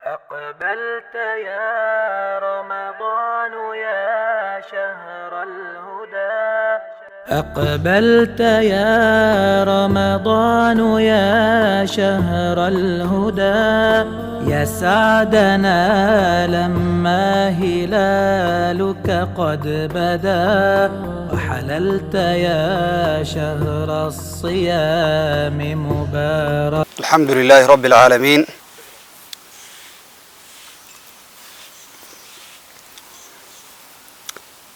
أقبلت يا رمضان يا شهر الهدى أقبلت يا رمضان يا شهر الهدى يا سعدنا لما هلالك قد بدا وحللت يا شهر الصيام مبارك. الحمد لله رب العالمين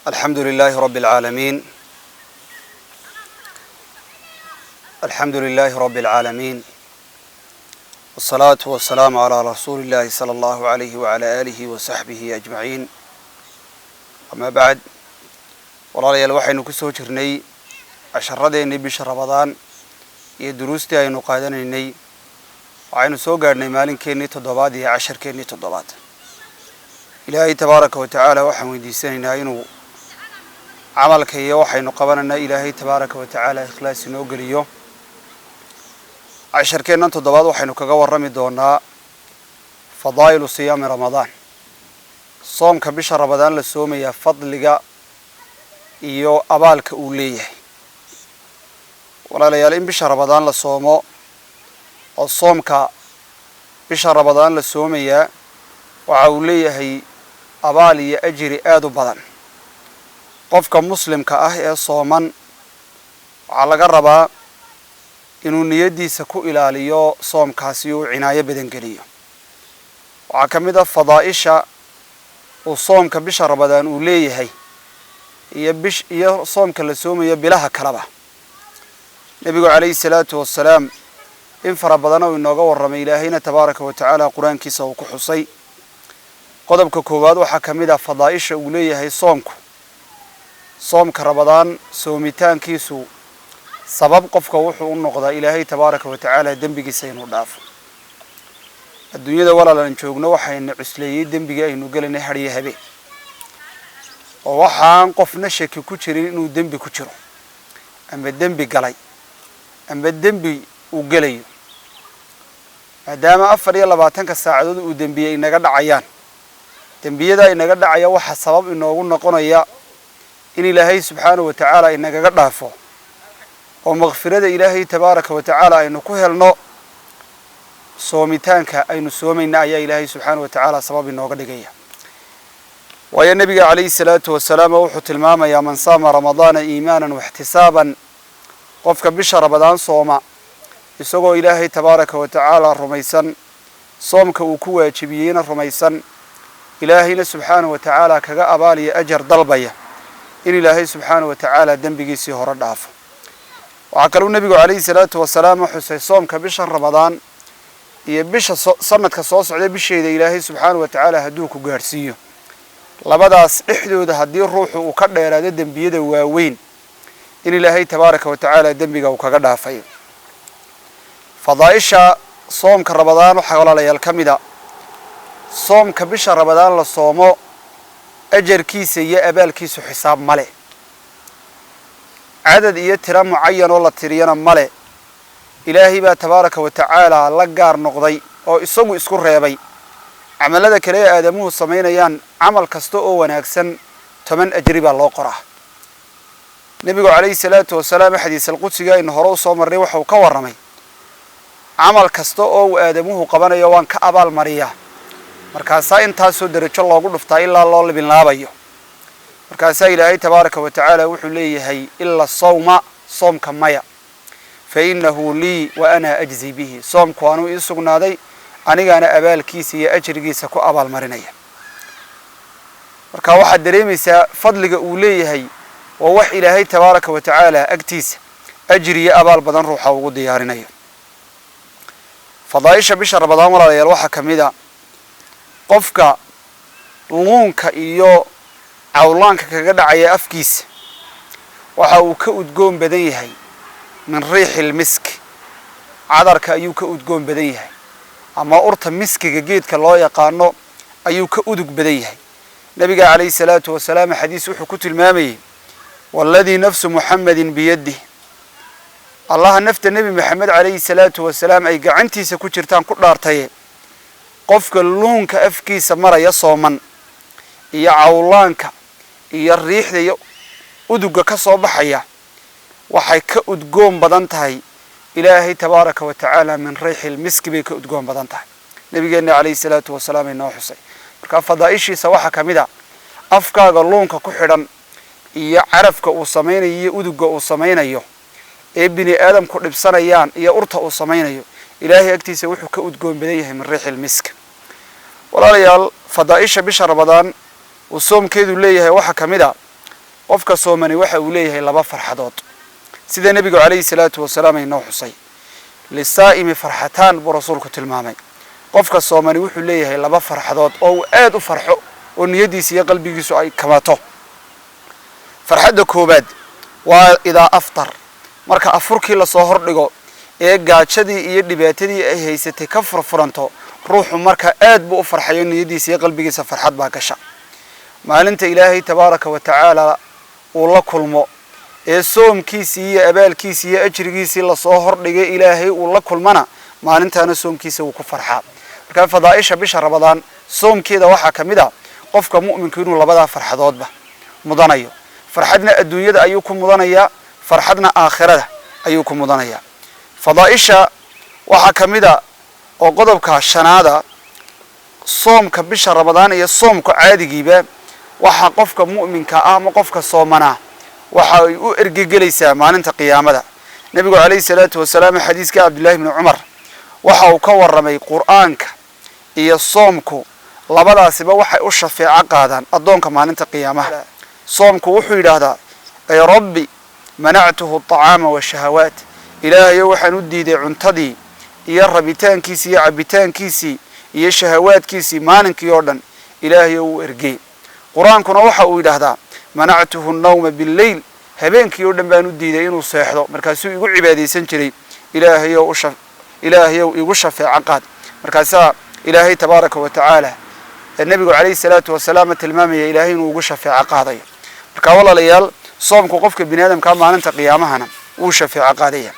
الحمد لله رب العالمين الحمد لله رب العالمين والصلاة والسلام على رسول الله صلى الله عليه وعلى آله وصحبه أجمعين. أما بعد walaalayaal waxaynu ku soo jirnay casharradeennii bisha Ramadaan iyo duruustii aynu qaadanaynay waxaynu soo gaarnay maalinkeenii toddobaad iyo casharkeennii toddobaad. ilaahay tabaaraka wa tacaala waxaan weydiisanaynaa inuu camalka iyo waxaynu qabananaa ilaahay tabaaraka wa tacaala ikhlaas inoo geliyo. casharkeennan toddobaad waxaynu kaga warrami doonaa fadaa'ilu siyaami ramadaan, soomka bisha Ramadaan la soomaya fadliga iyo abaalka uu leeyahay. walaalayaal in bisha Ramadaan la soomo oo soomka bisha Ramadaan la soomaya waxa uu leeyahay abaal iyo ajri aad u badan. qofka muslimka ah ee sooman waxa laga rabaa inuu niyadiisa ku ilaaliyo soomkaasi oo cinaayo badan geliyo. waxa kamid ah fadaa'isha uu soomka bisha Ramadaan uu leeyahay iyo soomka la soomayo bilaha kalaba. nabigu calayhi salaatu wassalaam in fara badan oo inooga warramay ilaahayna tabaaraka wa tacaala quraankiisa uu ku xusay. qodobka koowaad waxaa kamid ah fadaa'isha uu leeyahay soomka Ramadaan soomitaankiisu sabab qofka wuxuu u noqdaa ilaahay tabaaraka wa tacaala dembigiisa inuu dhaafo. adduunyada walaalan joogno waxayna cusleeyay dembiga aynu galanay hariye habe oo waxaan qofna shaki ku jirin inuu dembi ku jiro ama dembi galay ama dembi uu galayo. maadaama 24 saacadood uu dembiyay inaga dhacayaan, dembiyada inaga dhacaya waxa sabab inoogu noqonaya in ilaahay subxaanahu wa tacaala inaga dhaafo oo maghfirada ilaahay tabaaraka wa tacaala aynu ku helno. soomitaanka aynu soomayna ayaa ilaahay subxaanahu wa tacaala sabab inooga dhigaya. waayo nabiga calayhi salaatu wassalaam wuxuu tilmaamayaa man saama ramadaana iimaanan waxtisaaban, qofka bisha Ramadaan sooma isagoo ilaahay tabaaraka wa tacaala rumaysan, soomka uu ku waajibiyeyna rumaysan, ilaahayna subxaanahu wa tacaala kaga abaaliya ajar dalbaya in ilaahay subxaanahu wa tacaala dembigiisii hore dhaafo. waxaa kaloo nabigu calayhi salaatu wassalaam xusay soomka bisha Ramadaan iyo bisha sanadka soo socda bisheeda ilaahay subxaanahu wa tacaala hadduu ku gaarsiiyo, labadaas dhexdooda haddii ruuxu uu ka dheeraado dembiyada waaweyn in ilaahay tabaaraka wa tacaala dembiga uu kaga dhaafayo. fadaa'isha soomka Ramadaan waxaa walaalayaal ka mid ah soomka bisha Ramadaan la soomo ajarkiisa iyo abaalkiisu xisaab male, cadad iyo tiro mucayan oo la tiriyana male. ilaahay baa tabaaraka wa tacaala la gaar noqday oo isagu isku reebay camalada kale ee aadamuhu samaynayaan. camal kasta oo wanaagsan 10 ajri baa loo qoraa. nabigu calayhi salaatu wassalaam xadiis al-qudsiga in hore u soo marnay waxa uu ka warramay camal kasta oo aadamuhu qabanayo waan ka abaal mariyaa, markaasaa intaasoo darajo loogu dhuftaa ilaa loo libinlaabayo. markaasaa ilaahay tabaaraka wa tacaala wuxuu leeyahay illa sawma, soomka maya, fa innahu lii wa ana ajzi bihi, soomku waanu ii sugnaaday anigaana abaalkiisa iyo ajrigiisa ku abaal marinaya. marka waxaad dareemaysaa fadliga uu leeyahay waa wax ilaahay tabaaraka wa tacaala agtiisa ajri iyo abaal badan ruuxa ugu diyaarinayo. fadaa'isha bisha Ramadaan walaalayaal waxaa kamid ah qofka luunka iyo cawlaanka kaga dhacaya afkiisa waxa uu ka udgoon badan yahay min riixil misk, cadarka ayuu ka udgoon badan yahay ama urta miskiga geedka loo yaqaano ayuu ka udug badan yahay. nabiga calayhi salaatu wassalaam xadiis wuxuu ku tilmaamayay walladii nafsu muhammadin biyadihi, الله نفت النبي محمد عليه الصلاة والسلام أي قعنتي سكوتشرتان كل أرتيه qofka luunka afkiisa maraya sooman iyo cawlaanka iyo riixda iyo uduga ka soo baxaya waxay ka udgoon badan tahay ilaahay tabaaraka wa tacaala min riixil miski bay ka udgoon badan tahay nabigeena calayhi salaatu wasalaam inoo xusay marka fadaa'ishiisa waxa kamid ah afkaaga luunka ku xidhan iyo carafka uu samaynayo iyo uduga uu samaynayo ee bini aadamku dhibsanayaan iyo urta uu samaynayo ilaahay agtiisa wuxuu ka udgoon badan yahay min riixil misk walaalayaal fadaa'isha bisha ramadaan uu soomkeedu leeyahay waxa kamid ah qofka soomani waxa uu leeyahay laba farxadood sida nabiga calayhi salaatu wasalaam inoo xusay lisaa'imi farxataan buu rasuulku tilmaamay qofka soomani wuxuu leeyahay laba farxadood oo aad u farxo oo niyadiisa iyo qalbigiisu ay kamato farxadda koobaad waa idaa aftar marka afurkii la soo hordhigo ee gaajadii iyo dhibaatadii ay haysatay ka furfuranto ruuxu marka aad buu u farxayo niyadiisa iyo qalbigiisa farxad baa gasha maalinta ilaahay tabaaraka wa tacaala uu la kulmo ee soomkiisii iyo abaalkiisii iyo ajrigiisii la soo hordhigay ilaahay uu la kulmana maalintaana soomkiisa uu ku farxaa marka fadaa'isha bisha ramadaan soomkeeda waxa kamid ah qofka mu'minka inuu labada farxadoodba mudanayo farxadna adduunyada ayuu ku mudanayaa farxadna aakhirada ayuu ku mudanayaa fadaa'isha waxa kamid ah oo qodobka shanaada soomka bisha ramadaan iyo soomka caadigiiba waxa qofka mu'minka ah ama qofka soomana waxa ay u ergegelaysaa maalinta qiyaamada nabigu calayhi salaatu wasalaam xadiiska abdullah ibn umar waxa uu ka waramay quraanka iyo soomku labadaasiba waxay u shafeeco qaadaan adoonka maalinta qiyaamaha soomku wuxuu yiraahdaa ay rabbi manactuhu at'aama washahawaat ilaahay waxaan u diiday cuntadii iyo rabitaankiisii iyo cabitaankiisii iyo shahawaadkiisii maalinkii oo dhan ilaahay uu ergey quraankuna waxa uu yiraahdaa manactuhu an-nawma bil-layl habeenkii oo dhan baan u diiday inuu seexdo markaasuu igu cibaadeysan jiray ilaahay oo igu shafeeco qaad markaasaa ilaahay tabaaraka wa tacaala nabigu calayhi salaatu wasalaam tilmaamaya ilaahay inuu ugu shafeeco qaadayo marka walaalayaal soomku qofka bini aadamka maalinta qiyaamahana uu shafeeco qaadaya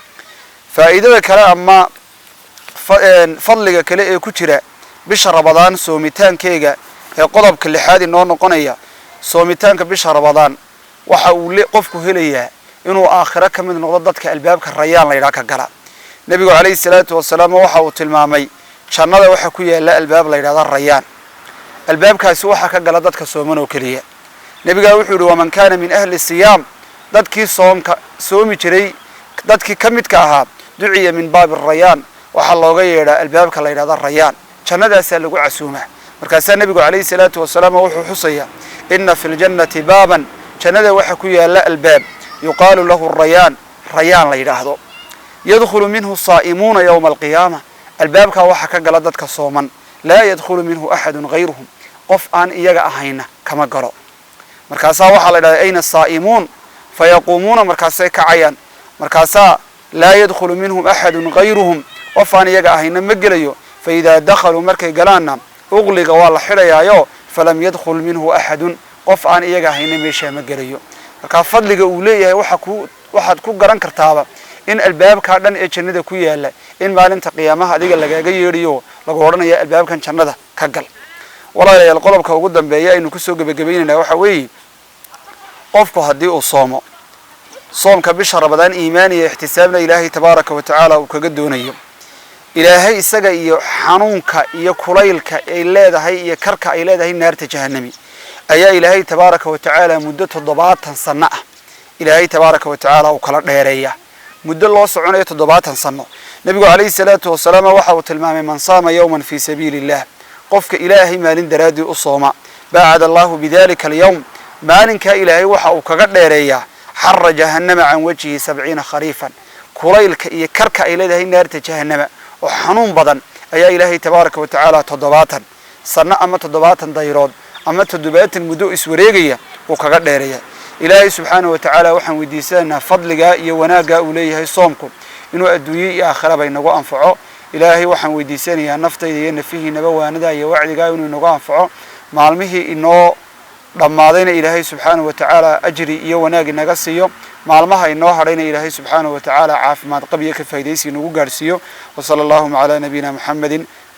faa'iidada kale ama fadliga kale ee ku jira bisha ramadaan soomitaankeega ee qodobka lixaad inoo noqonaya soomitaanka bisha ramadaan waxa uu qofku helayaa inuu aakhira kamid noqdo dadka albaabka rayaan la yiraahdo ka gala nabigu calayhi salaatu wasalaam waxa uu tilmaamay jannada waxa ku yaala albaab la yiraahdo rayaan albaabkaasi waxa ka gala dadka sooman oo kaliya nabiga wuxuu yiri waman kaana min ahli siyaam dadkii soomka soomi jiray dadkii kamidka ahaa duciya min baab rayaan waxa looga yeeraa albaabka la yiraahdo rayaan jannadaas lagu casuuma markaas nabigu calayhi salaatu wasalaam wuxuu xusaya inna fil jannati baaban jannada waxa ku yaala albaab yuqaalu lahu rayaan rayaan la yiraahdo yadkhulu minhu saa'imuuna yawm alqiyaamah albaabka waxa ka gala dadka sooman la yadkhulu minhu ahadun ghayruhum qof aan iyaga ahayna kama galo markaas waxa la yiraahdaa ayna saa'imuun fayaquumuuna markaasay kacayaan markaas la yadkhulu minhum ahadun ghayruhum qof aan iyaga ahayna ma gelayo fa idha dakhalu markay galaana ugliga waa la xidhayaayo falam yadkhul minhu ahadun qof aan iyaga ahayna meesha ma gelayo marka fadliga uu leeyahay waxaad ku garan kartaaba in albaabka dhan ee jannada ku yaala in maalinta qiyaamaha adiga lagaaga yeeriyo lagu oranayo albaabkan jannada ka gal walaalayaal qodobka ugu dambeeya aynu ku soo gabagabeynaa waxa weeye qofku hadii uu soomo soomka bisha ramadaan iimaan iyo ihtisaabna ilaahay tabaaraka wa tacaala uu kaga doonayo ilaahay isaga iyo xanuunka iyo kulaylka ay leedahay iyo karka ay leedahay naarta jahannami ayaa ilaahay tabaaraka wa tacaala muddo 70 sano ah ilaahay tabaaraka wa tacaala uu kala dheereeyaa muddo loo soconayo 70 sano nabigu calayhi salaatu wasalaam waxa uu tilmaamay man saama yawman fi sabiilillah qofka ilaahay maalin daraadi u sooma baa'ada Allahu bidalika al-yawm maalinka ilaahay waxa uu kaga dheereeyaa xarra jahannama can wajhi 70 kharifan kulaylka iyo karka ay leedahay naarta jahannama oo xanuun badan ayaa ilaahay tabaaraka wa tacaala 70 sano ama 70 dayrood ama 70 muddo iswareegaya oo kaga dheereeya ilaahay subhanahu wa ta'ala waxaan weydiisanaa fadliga iyo wanaaga uu leeyahay soomku inuu adduunyo iyo aakhiraba inagu anfaco ilaahay waxaan weydiisanayaa naftayda iyo nafihiina waanada iyo wacdiga inuu inagu anfaco maalmihii inoo dhamaadayna ilaahay subhanahu wa ta'ala ajri iyo wanaag inaga siiyo maalmaha inoo hadhayna ilaahay subhanahu wa ta'ala caafimaad qabiyo ka faa'iideysi inagu gaarsiiyo wa sallallahu ala nabiyina muhammadin